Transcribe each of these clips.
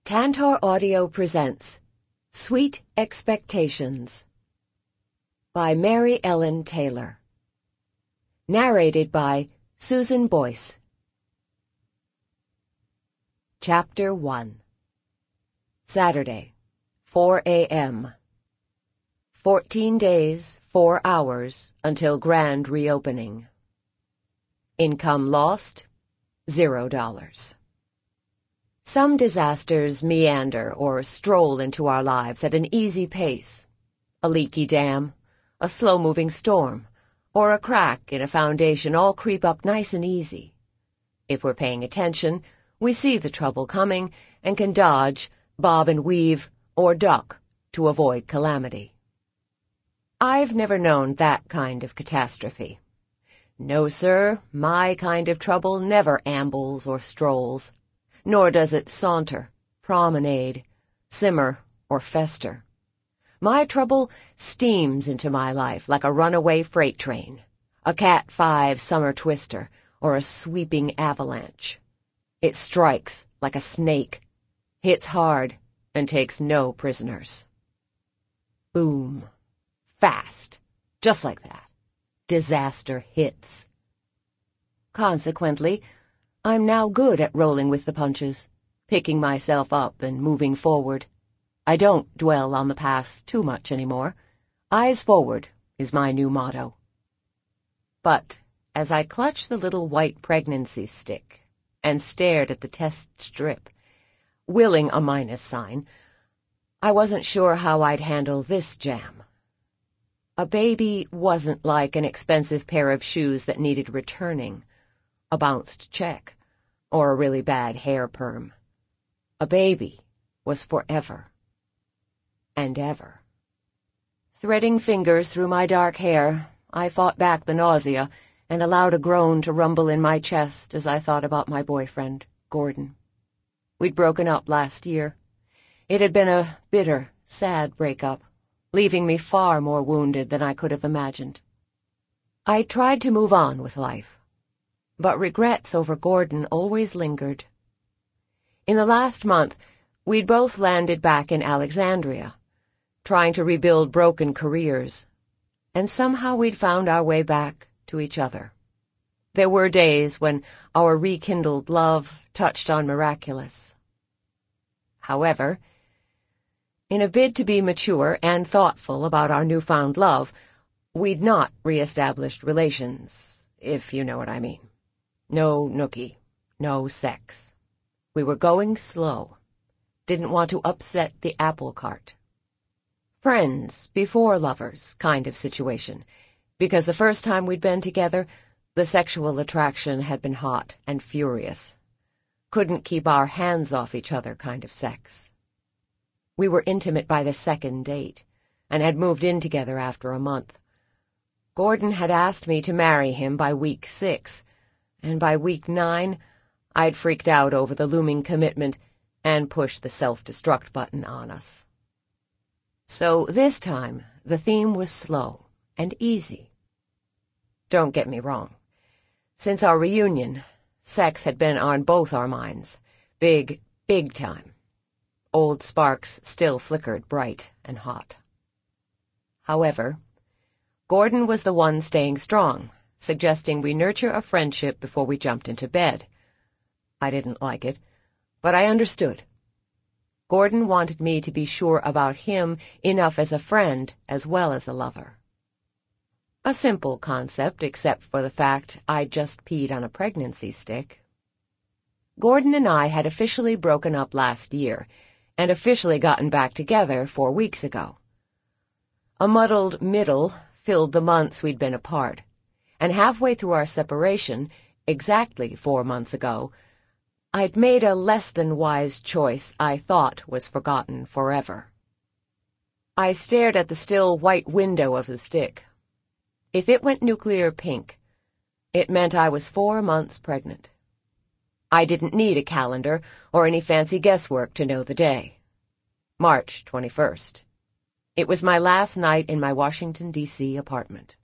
Tantor Audio presents Sweet Expectations by Mary Ellen Taylor. Narrated by Susan Boyce. Chapter 1. Saturday, 4 a.m. 14 days, 4 hours until grand reopening. Income lost, $0. Some disasters meander or stroll into our lives at an easy pace. A leaky dam, a slow-moving storm, or a crack in a foundation all creep up nice and easy. If we're paying attention, we see the trouble coming and can dodge, bob and weave, or duck to avoid calamity. I've never known that kind of catastrophe. No, sir, my kind of trouble never ambles or strolls. Nor does it saunter, promenade, simmer, or fester. My trouble steams into my life like a runaway freight train, a Cat 5 summer twister, or a sweeping avalanche. It strikes like a snake, hits hard, and takes no prisoners. Boom. Fast. Just like that. Disaster hits. Consequently, I'm now good at rolling with the punches, picking myself up and moving forward. I don't dwell on the past too much anymore. Eyes forward is my new motto. But as I clutched the little white pregnancy stick and stared at the test strip, willing a minus sign, I wasn't sure how I'd handle this jam. A baby wasn't like an expensive pair of shoes that needed returning, a bounced check, or a really bad hair perm. A baby was forever and ever. Threading fingers through my dark hair, I fought back the nausea and allowed a groan to rumble in my chest as I thought about my boyfriend, Gordon. We'd broken up last year. It had been a bitter, sad breakup, leaving me far more wounded than I could have imagined. I tried to move on with life, but regrets over Gordon always lingered. In the last month, we'd both landed back in Alexandria, trying to rebuild broken careers, and somehow we'd found our way back to each other. There were days when our rekindled love touched on miraculous. However, in a bid to be mature and thoughtful about our newfound love, we'd not re-established relations, if you know what I mean. No nookie, no sex. We were going slow. Didn't want to upset the apple cart. Friends before lovers kind of situation, because the first time we'd been together, the sexual attraction had been hot and furious. Couldn't keep our hands off each other kind of sex. We were intimate by the second date, and had moved in together after a month. Gordon had asked me to marry him by week 6, and by week 9, I'd freaked out over the looming commitment and pushed the self-destruct button on us. So this time, the theme was slow and easy. Don't get me wrong. Since our reunion, sex had been on both our minds. Big, big time. Old sparks still flickered bright and hot. However, Gordon was the one staying strong, suggesting we nurture a friendship before we jumped into bed. I didn't like it, but I understood. Gordon wanted me to be sure about him enough as a friend as well as a lover. A simple concept, except for the fact I'd just peed on a pregnancy stick. Gordon and I had officially broken up last year, and officially gotten back together 4 weeks ago. A muddled middle filled the months we'd been apart, and halfway through our separation, exactly 4 months ago, I'd made a less-than-wise choice I thought was forgotten forever. I stared at the still white window of the stick. If it went nuclear pink, it meant I was 4 months pregnant. I didn't need a calendar or any fancy guesswork to know the day. March 21st. It was my last night in my Washington, D.C. apartment.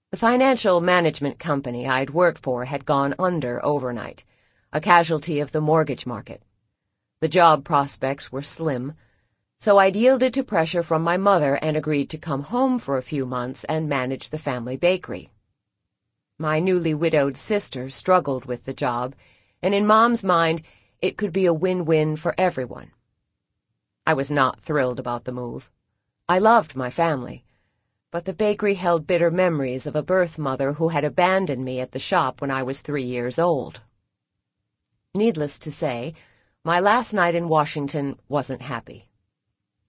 The financial management company I'd worked for had gone under overnight, a casualty of the mortgage market. The job prospects were slim, so I'd yielded to pressure from my mother and agreed to come home for a few months and manage the family bakery. My newly widowed sister struggled with the job, and in Mom's mind, it could be a win-win for everyone. I was not thrilled about the move. I loved my family, but the bakery held bitter memories of a birth mother who had abandoned me at the shop when I was 3 years old. Needless to say, my last night in Washington wasn't happy.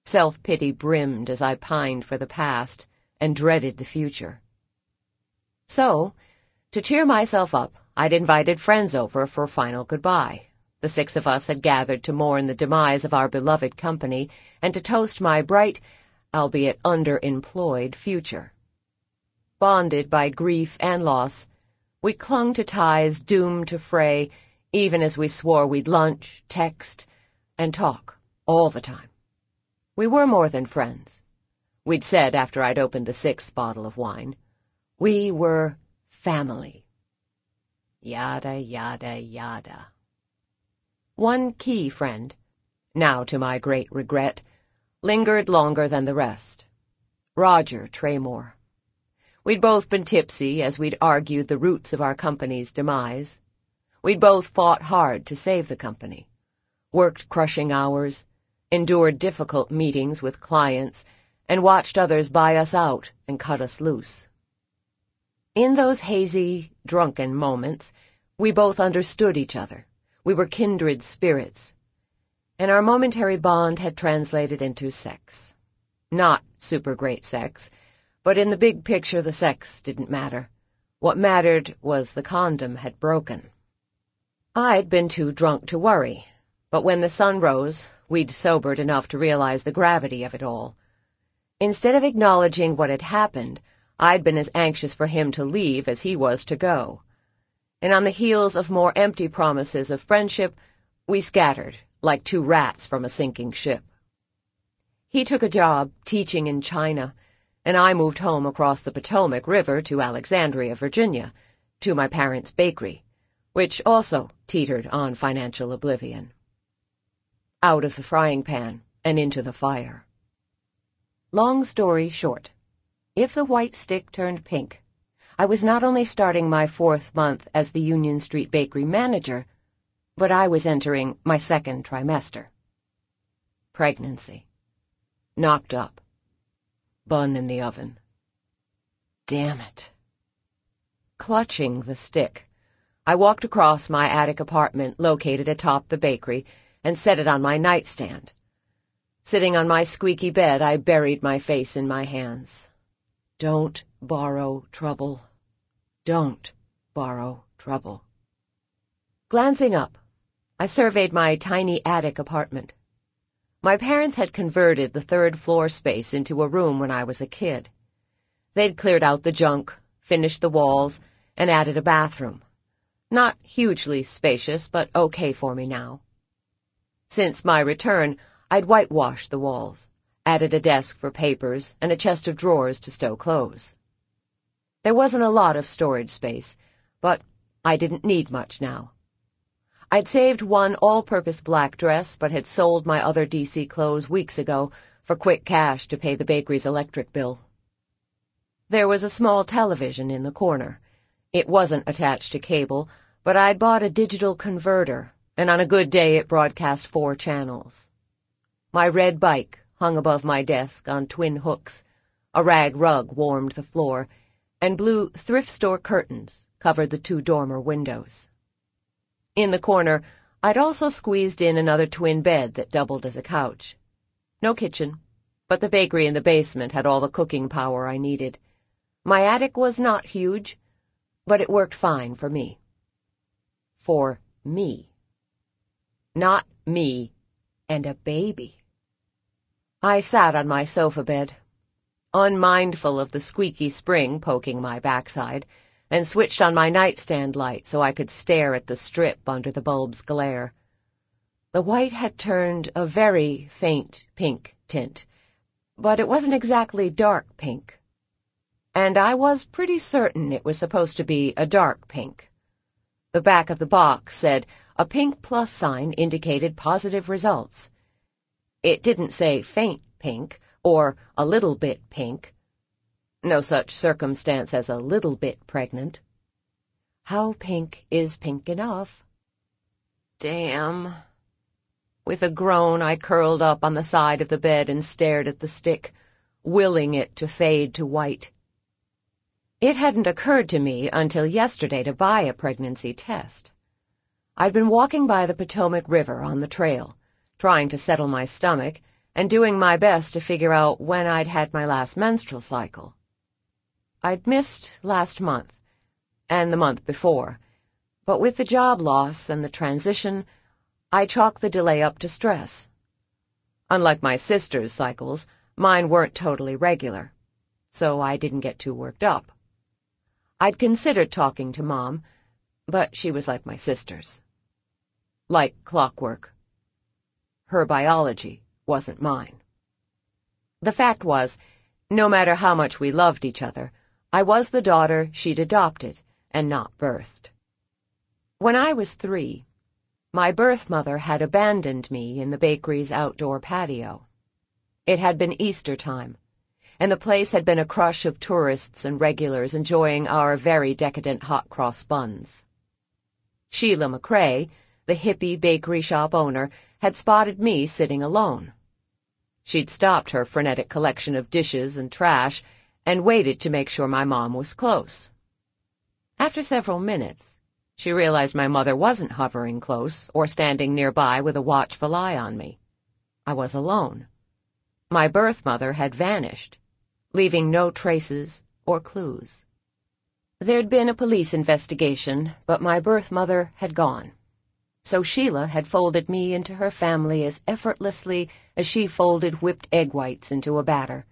Self-pity brimmed as I pined for the past and dreaded the future. So, to cheer myself up, I'd invited friends over for a final goodbye. The 6 of us had gathered to mourn the demise of our beloved company and to toast my bright, albeit underemployed, future. Bonded by grief and loss, we clung to ties doomed to fray, even as we swore we'd lunch, text, and talk all the time. We were more than friends. We'd said after I'd opened the 6th bottle of wine. We were family. Yada, yada, yada. One key friend, now to my great regret, lingered longer than the rest. Roger Traymore. We'd both been tipsy as we'd argued the roots of our company's demise. We'd both fought hard to save the company, worked crushing hours, endured difficult meetings with clients, and watched others buy us out and cut us loose. In those hazy, drunken moments, we both understood each other. We were kindred spirits, and our momentary bond had translated into sex. Not super great sex, but in the big picture the sex didn't matter. What mattered was the condom had broken. I'd been too drunk to worry, but when the sun rose, we'd sobered enough to realize the gravity of it all. Instead of acknowledging what had happened, I'd been as anxious for him to leave as he was to go. And on the heels of more empty promises of friendship, we scattered like 2 rats from a sinking ship. He took a job teaching in China, and I moved home across the Potomac River to Alexandria, Virginia, to my parents' bakery, which also teetered on financial oblivion. Out of the frying pan and into the fire. Long story short, if the white stick turned pink, I was not only starting my 4th month as the Union Street Bakery manager, but I was entering my 2nd trimester. Pregnancy. Knocked up. Bun in the oven. Damn it. Clutching the stick, I walked across my attic apartment located atop the bakery and set it on my nightstand. Sitting on my squeaky bed, I buried my face in my hands. Don't borrow trouble. Don't borrow trouble. Glancing up, I surveyed my tiny attic apartment. My parents had converted the 3rd floor space into a room when I was a kid. They'd cleared out the junk, finished the walls, and added a bathroom. Not hugely spacious, but okay for me now. Since my return, I'd whitewashed the walls, added a desk for papers, and a chest of drawers to stow clothes. There wasn't a lot of storage space, but I didn't need much now. I'd saved one all-purpose black dress, but had sold my other DC clothes weeks ago for quick cash to pay the bakery's electric bill. There was a small television in the corner. It wasn't attached to cable, but I'd bought a digital converter, and on a good day it broadcast 4 channels. My red bike hung above my desk on twin hooks, a rag rug warmed the floor, and blue thrift store curtains covered the 2 dormer windows. In the corner, I'd also squeezed in another twin bed that doubled as a couch. No kitchen, but the bakery in the basement had all the cooking power I needed. My attic was not huge, but it worked fine for me. For me. Not me and a baby. I sat on my sofa bed, unmindful of the squeaky spring poking my backside, and switched on my nightstand light so I could stare at the strip under the bulb's glare. The white had turned a very faint pink tint, but it wasn't exactly dark pink. And I was pretty certain it was supposed to be a dark pink. The back of the box said, a pink plus sign indicated positive results. It didn't say faint pink or a little bit pink. No such circumstance as a little bit pregnant. How pink is pink enough? Damn. With a groan, I curled up on the side of the bed and stared at the stick, willing it to fade to white. It hadn't occurred to me until yesterday to buy a pregnancy test. I'd been walking by the Potomac River on the trail, trying to settle my stomach and doing my best to figure out when I'd had my last menstrual cycle. I'd missed last month, and the month before, but with the job loss and the transition, I chalked the delay up to stress. Unlike my sister's cycles, mine weren't totally regular, so I didn't get too worked up. I'd considered talking to Mom, but she was like my sisters. Like clockwork. Her biology wasn't mine. The fact was, no matter how much we loved each other, I was the daughter she'd adopted and not birthed. When I was 3, my birth mother had abandoned me in the bakery's outdoor patio. It had been Easter time, and the place had been a crush of tourists and regulars enjoying our very decadent hot-cross buns. Sheila McCrae, the hippie bakery shop owner, had spotted me sitting alone. She'd stopped her frenetic collection of dishes and trash and waited to make sure my mom was close. After several minutes, she realized my mother wasn't hovering close or standing nearby with a watchful eye on me. I was alone. My birth mother had vanished, leaving no traces or clues. There'd been a police investigation, but my birth mother had gone. So Sheila had folded me into her family as effortlessly as she folded whipped egg whites into a batter,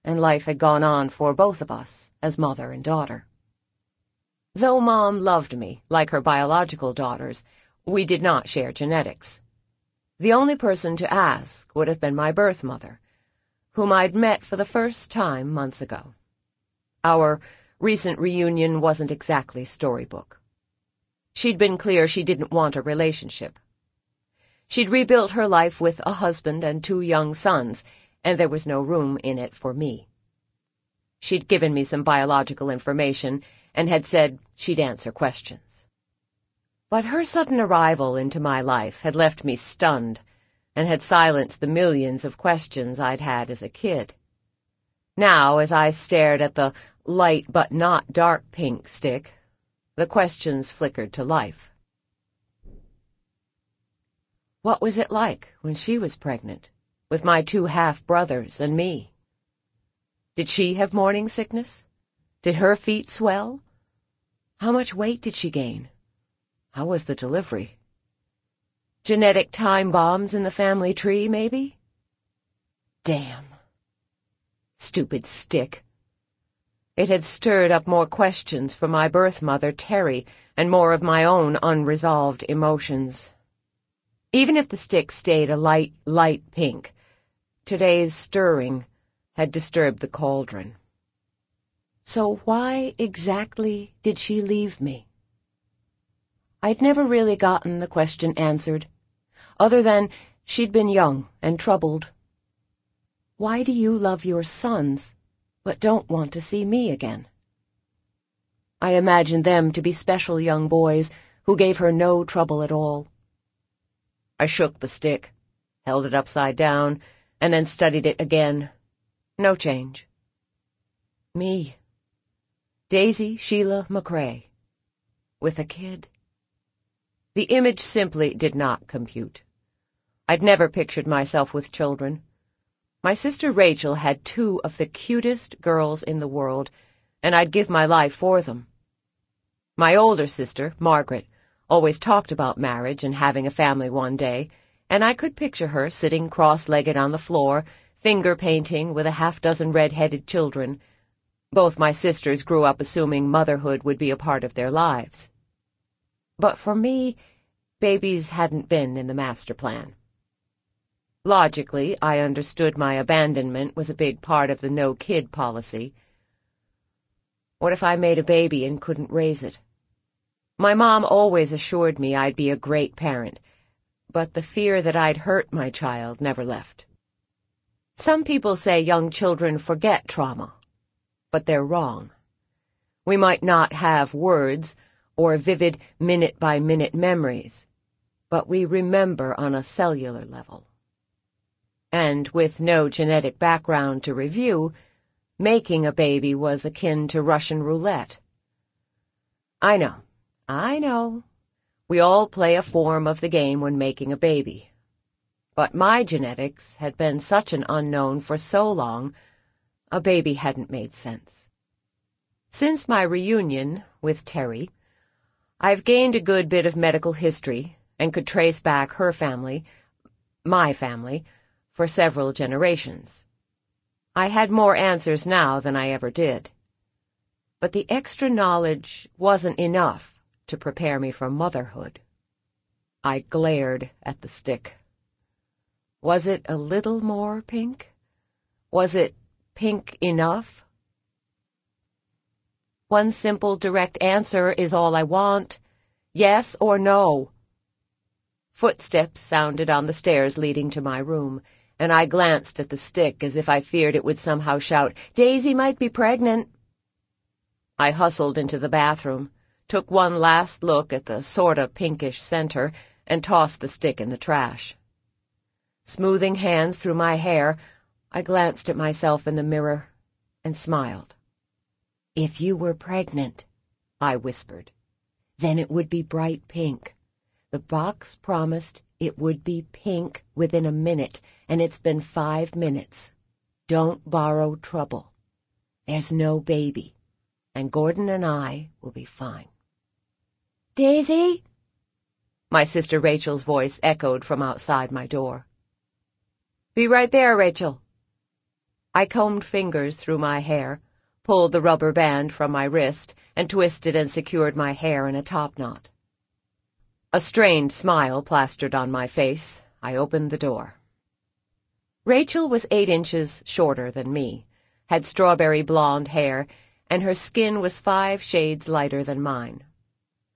and life had gone on for both of us as mother and daughter. Though Mom loved me, like her biological daughters, we did not share genetics. The only person to ask would have been my birth mother, whom I'd met for the first time months ago. Our recent reunion wasn't exactly storybook. She'd been clear she didn't want a relationship. She'd rebuilt her life with a husband and 2 young sons, and there was no room in it for me. She'd given me some biological information and had said she'd answer questions. But her sudden arrival into my life had left me stunned and had silenced the millions of questions I'd had as a kid. Now, as I stared at the light but not dark pink stick, the questions flickered to life. What was it like when she was pregnant, with my 2 half-brothers and me? Did she have morning sickness? Did her feet swell? How much weight did she gain? How was the delivery? Genetic time bombs in the family tree, maybe? Damn. Stupid stick. It had stirred up more questions for my birth mother, Terry, and more of my own unresolved emotions. Even if the stick stayed a light pink, today's stirring had disturbed the cauldron. So why exactly did she leave me? I'd never really gotten the question answered, other than she'd been young and troubled. Why do you love your sons, but don't want to see me again? I imagined them to be special young boys who gave her no trouble at all. I shook the stick, held it upside down, and then studied it again. No change. Me. Daisy Sheila McCrae. With a kid. The image simply did not compute. I'd never pictured myself with children. My sister Rachel had 2 of the cutest girls in the world, and I'd give my life for them. My older sister, Margaret, always talked about marriage and having a family one day, and I could picture her sitting cross-legged on the floor, finger-painting with a half-dozen red-headed children. Both my sisters grew up assuming motherhood would be a part of their lives. But for me, babies hadn't been in the master plan. Logically, I understood my abandonment was a big part of the no-kid policy. What if I made a baby and couldn't raise it? My mom always assured me I'd be a great parent, but the fear that I'd hurt my child never left. Some people say young children forget trauma, but they're wrong. We might not have words or vivid minute-by-minute memories, but we remember on a cellular level. And with no genetic background to review, making a baby was akin to Russian roulette. I know. We all play a form of the game when making a baby. But my genetics had been such an unknown for so long, a baby hadn't made sense. Since my reunion with Terry, I've gained a good bit of medical history and could trace back her family, my family, for several generations. I had more answers now than I ever did. But the extra knowledge wasn't enough to prepare me for motherhood. I glared at the stick. Was it a little more pink? Was it pink enough? One simple, direct answer is all I want. Yes or no. Footsteps sounded on the stairs leading to my room, and I glanced at the stick as if I feared it would somehow shout, "Daisy might be pregnant." I hustled into the bathroom, took one last look at the sorta pinkish center, and tossed the stick in the trash. Smoothing hands through my hair, I glanced at myself in the mirror and smiled. "If you were pregnant," I whispered, "then it would be bright pink. The box promised it would be pink within a minute, and it's been 5 minutes. Don't borrow trouble. There's no baby, and Gordon and I will be fine." "Daisy?" My sister Rachel's voice echoed from outside my door. "Be right there, Rachel." I combed fingers through my hair, pulled the rubber band from my wrist, and twisted and secured my hair in a topknot. A strained smile plastered on my face. I opened the door. Rachel was 8 inches shorter than me, had strawberry blonde hair, and her skin was 5 shades lighter than mine.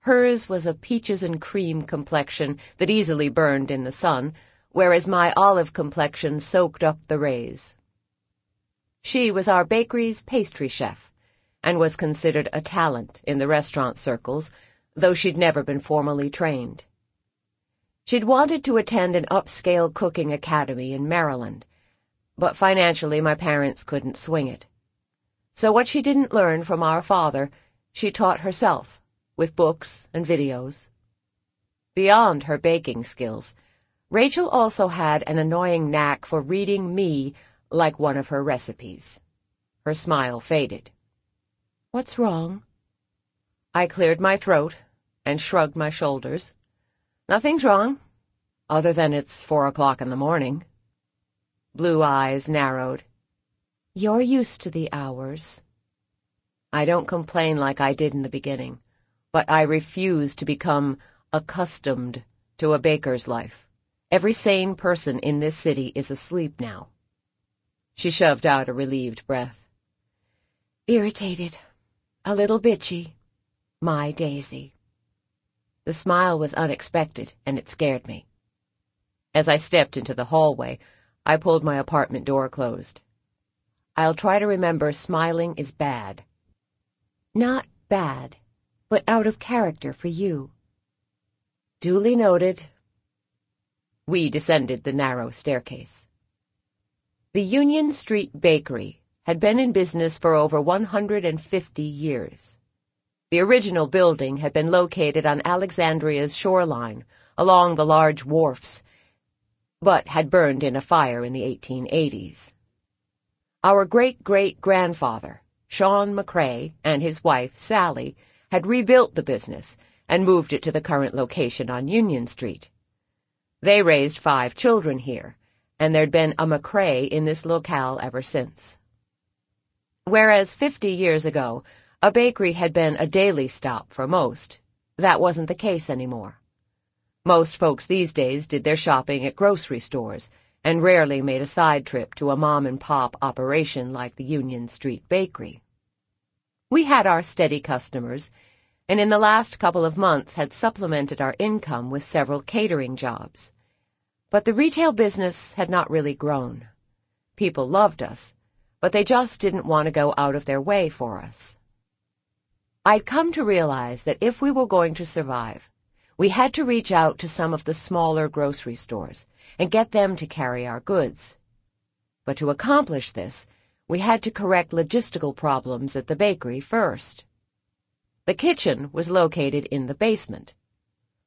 Hers was a peaches and cream complexion that easily burned in the sun, whereas my olive complexion soaked up the rays. She was our bakery's pastry chef, and was considered a talent in the restaurant circles, though she'd never been formally trained. She'd wanted to attend an upscale cooking academy in Maryland, but financially my parents couldn't swing it. So what she didn't learn from our father, she taught herself, with books and videos. Beyond her baking skills, Rachel also had an annoying knack for reading me like one of her recipes. Her smile faded. "What's wrong?" I cleared my throat and shrugged my shoulders. "Nothing's wrong, other than it's 4 o'clock in the morning." Blue eyes narrowed. "You're used to the hours." I don't complain like I did in the beginning, but I refuse to become accustomed to a baker's life. Every sane person in this city is asleep now. She shoved out a relieved breath. "Irritated. A little bitchy. My Daisy." The smile was unexpected, and it scared me. As I stepped into the hallway, I pulled my apartment door closed. I'll try to remember smiling is bad. Not bad, but out of character for you. Duly noted. We descended the narrow staircase. The Union Street Bakery had been in business for over 150 years. The original building had been located on Alexandria's shoreline, along the large wharfs, but had burned in a fire in the 1880s. Our great-great-grandfather, Sean McCrae, and his wife, Sally, had rebuilt the business and moved it to the current location on Union Street. They raised 5 children here, and there'd been a McCrae in this locale ever since. Whereas 50 years ago, a bakery had been a daily stop for most, that wasn't the case anymore. Most folks these days did their shopping at grocery stores and rarely made a side trip to a mom-and-pop operation like the Union Street Bakery. We had our steady customers, and in the last couple of months had supplemented our income with several catering jobs. But the retail business had not really grown. People loved us, but they just didn't want to go out of their way for us. I'd come to realize that if we were going to survive, we had to reach out to some of the smaller grocery stores and get them to carry our goods. But to accomplish this, we had to correct logistical problems at the bakery first. The kitchen was located in the basement,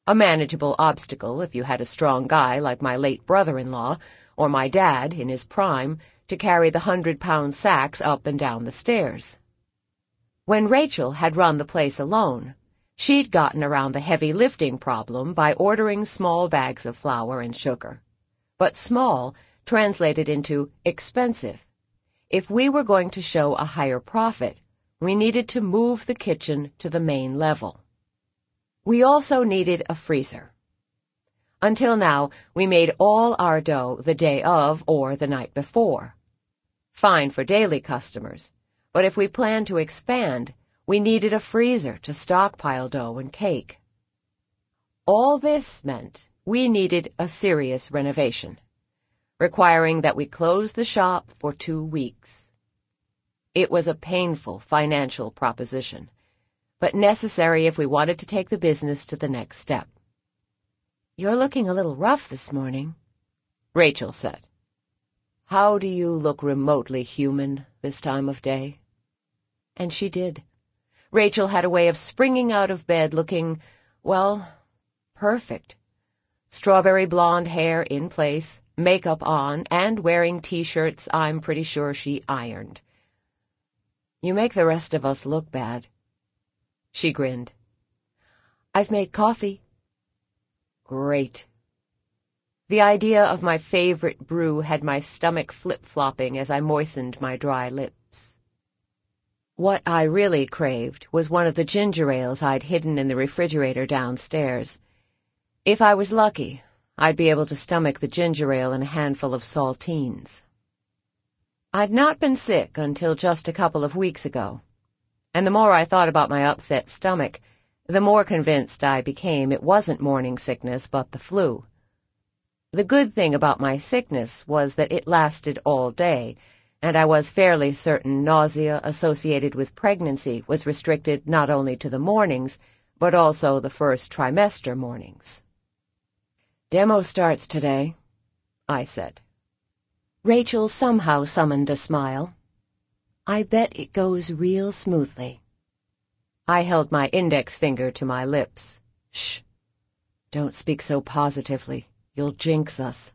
a manageable obstacle if you had a strong guy like my late brother-in-law or my dad in his prime to carry the 100-pound sacks up and down the stairs. When Rachel had run the place alone, she'd gotten around the heavy lifting problem by ordering small bags of flour and sugar. But small translated into expensive. If we were going to show a higher profit, we needed to move the kitchen to the main level. We also needed a freezer. Until now, we made all our dough the day of or the night before. Fine for daily customers, but if we planned to expand, we needed a freezer to stockpile dough and cake. All this meant we needed a serious renovation, requiring that we close the shop for 2 weeks. It was a painful financial proposition, but necessary if we wanted to take the business to the next step. "You're looking a little rough this morning," Rachel said. "How do you look remotely human this time of day?" And she did. Rachel had a way of springing out of bed looking, well, perfect. Strawberry blonde hair in place, makeup on, and wearing T-shirts I'm pretty sure she ironed. "You make the rest of us look bad." She grinned. "I've made coffee." "Great." The idea of my favorite brew had my stomach flip-flopping as I moistened my dry lips. What I really craved was one of the ginger ales I'd hidden in the refrigerator downstairs. If I was lucky, I'd be able to stomach the ginger ale and a handful of saltines. I'd not been sick until just a couple of weeks ago, and the more I thought about my upset stomach, the more convinced I became it wasn't morning sickness but the flu. The good thing about my sickness was that it lasted all day, and I was fairly certain nausea associated with pregnancy was restricted not only to the mornings, but also the first trimester mornings. "Demo starts today," I said. Rachel somehow summoned a smile. "I bet it goes real smoothly." I held my index finger to my lips. "Shh. Don't speak so positively. You'll jinx us."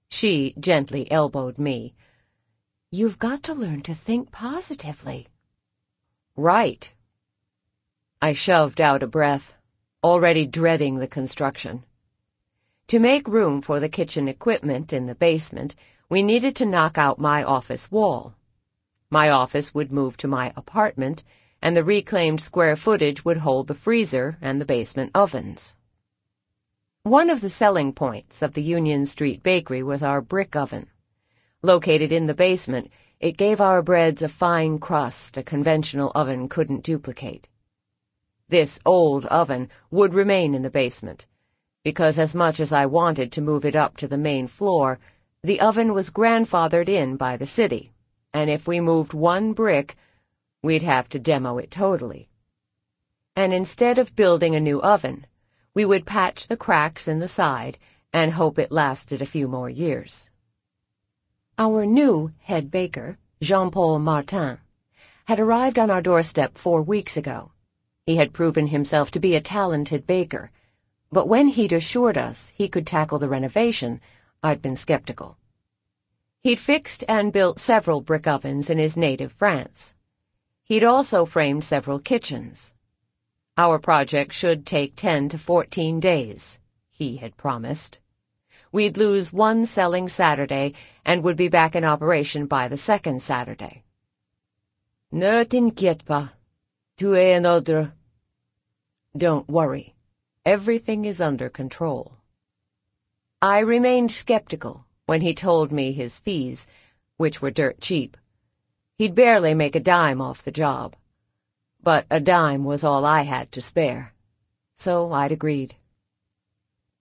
She gently elbowed me. "You've got to learn to think positively." "Right." I shoved out a breath, already dreading the construction. To make room for the kitchen equipment in the basement, we needed to knock out my office wall. My office would move to my apartment, and the reclaimed square footage would hold the freezer and the basement ovens. One of the selling points of the Union Street Bakery was our brick oven. Located in the basement, it gave our breads a fine crust a conventional oven couldn't duplicate. This old oven would remain in the basement, because as much as I wanted to move it up to the main floor, the oven was grandfathered in by the city, and if we moved one brick, we'd have to demo it totally. And instead of building a new oven, we would patch the cracks in the side and hope it lasted a few more years. Our new head baker, Jean-Paul Martin, had arrived on our doorstep 4 weeks ago. He had proven himself to be a talented baker, but when he'd assured us he could tackle the renovation, I'd been skeptical. He'd fixed and built several brick ovens in his native France. He'd also framed several kitchens. Our project should take 10 to 14 days, he had promised. We'd lose one selling Saturday and would be back in operation by the second Saturday. "Ne t'inquiète pas, tu es un ordre." Don't worry, everything is under control. I remained skeptical when he told me his fees, which were dirt cheap. He'd barely make a dime off the job. but a dime was all I had to spare, so I'd agreed.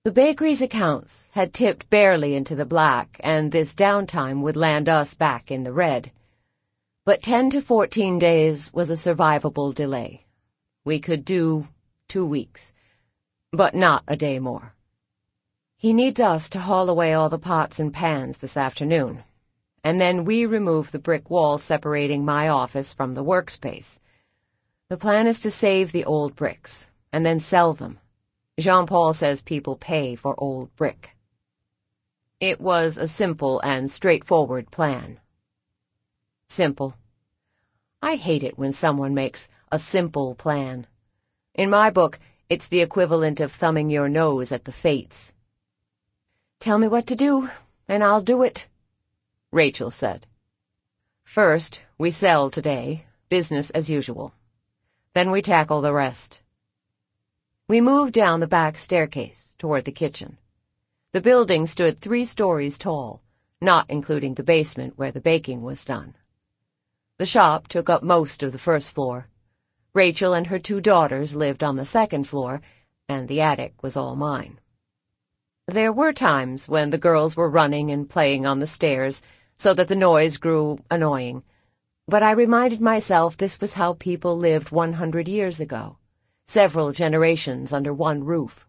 The bakery's accounts had tipped barely into the black, and this downtime would land us back in the red. But 10 to 14 days was a survivable delay. We could do 2 weeks, but not a day more. He needs us to haul away all the pots and pans this afternoon, and then we remove the brick wall separating my office from the workspace. The plan is to save the old bricks, and then sell them. Jean-Paul says people pay for old brick. It was a simple and straightforward plan. Simple. I hate it when someone makes a simple plan. In my book, it's the equivalent of thumbing your nose at the fates. "Tell me what to do, and I'll do it," Rachel said. "First, we sell today, business as usual. Then we tackle the rest." We moved down the back staircase toward the kitchen. The building stood 3 stories tall, not including the basement where the baking was done. The shop took up most of the first floor. Rachel and her 2 daughters lived on the second floor, and the attic was all mine. There were times when the girls were running and playing on the stairs so that the noise grew annoying, but I reminded myself this was how people lived 100 years ago. Several generations under one roof.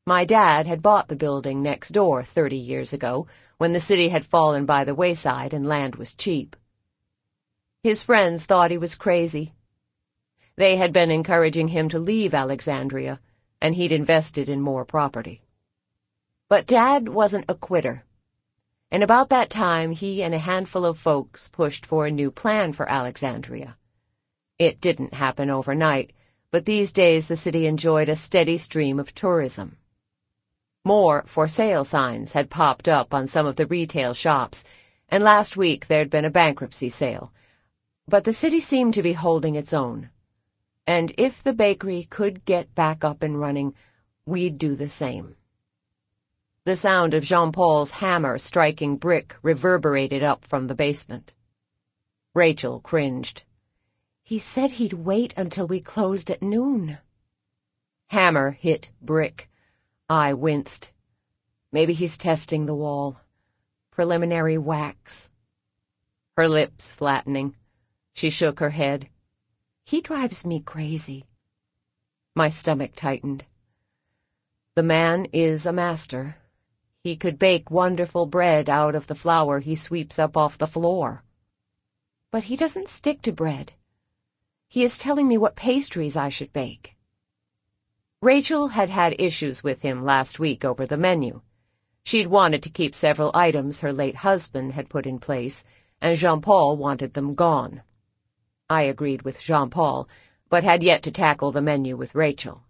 My dad had bought the building next door 30 years ago, when the city had fallen by the wayside and land was cheap. His friends thought he was crazy. They had been encouraging him to leave Alexandria, and he'd invested in more property. But Dad wasn't a quitter, and about that time he and a handful of folks pushed for a new plan for Alexandria. It didn't happen overnight, but these days the city enjoyed a steady stream of tourism. More for sale signs had popped up on some of the retail shops, and last week there'd been a bankruptcy sale. But the city seemed to be holding its own. And if the bakery could get back up and running, we'd do the same. The sound of Jean-Paul's hammer striking brick reverberated up from the basement. Rachel cringed. "He said he'd wait until we closed at noon." Hammer hit brick. I winced. Maybe he's testing the wall. Preliminary wax. Her lips flattening. She shook her head. "He drives me crazy." My stomach tightened. The man is a master. He could bake wonderful bread out of the flour he sweeps up off the floor. But he doesn't stick to bread. He is telling me what pastries I should bake. Rachel had had issues with him last week over the menu. She'd wanted to keep several items her late husband had put in place, and Jean-Paul wanted them gone. I agreed with Jean-Paul, but had yet to tackle the menu with Rachel.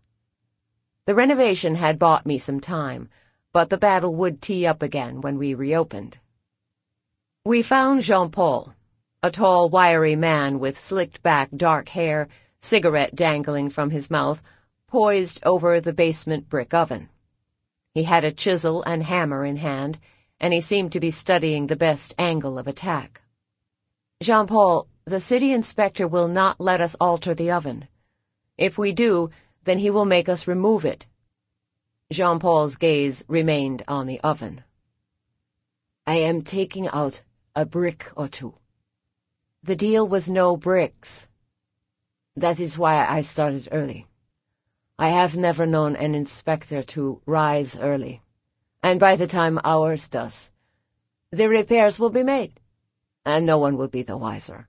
The renovation had bought me some time, but the battle would tee up again when we reopened. We found Jean-Paul, a tall, wiry man with slicked-back dark hair, cigarette dangling from his mouth, poised over the basement brick oven. He had a chisel and hammer in hand, and he seemed to be studying the best angle of attack. "Jean-Paul, the city inspector will not let us alter the oven. If we do, then he will make us remove it." Jean-Paul's gaze remained on the oven. "I am taking out a brick or 2. The deal was no bricks. That is why I started early. I have never known an inspector to rise early, and by the time ours does, the repairs will be made, and no one will be the wiser."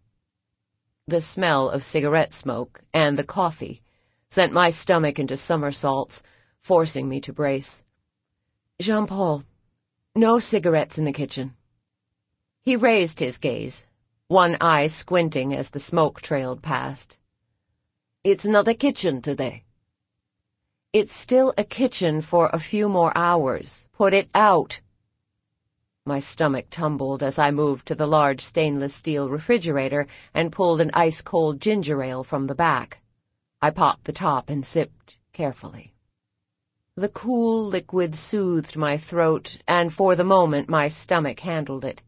The smell of cigarette smoke and the coffee sent my stomach into somersaults, forcing me to brace. "Jean-Paul, no cigarettes in the kitchen." He raised his gaze, one eye squinting as the smoke trailed past. "It's not a kitchen today." "It's still a kitchen for a few more hours. Put it out." My stomach tumbled as I moved to the large stainless steel refrigerator and pulled an ice-cold ginger ale from the back. I popped the top and sipped carefully. The cool liquid soothed my throat, and for the moment my stomach handled it.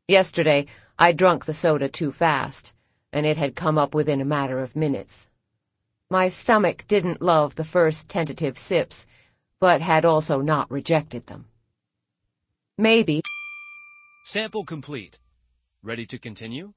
Yesterday, I drunk the soda too fast, and it had come up within a matter of minutes. My stomach didn't love the first tentative sips, but had also not rejected them. Maybe. Sample complete. Ready to continue?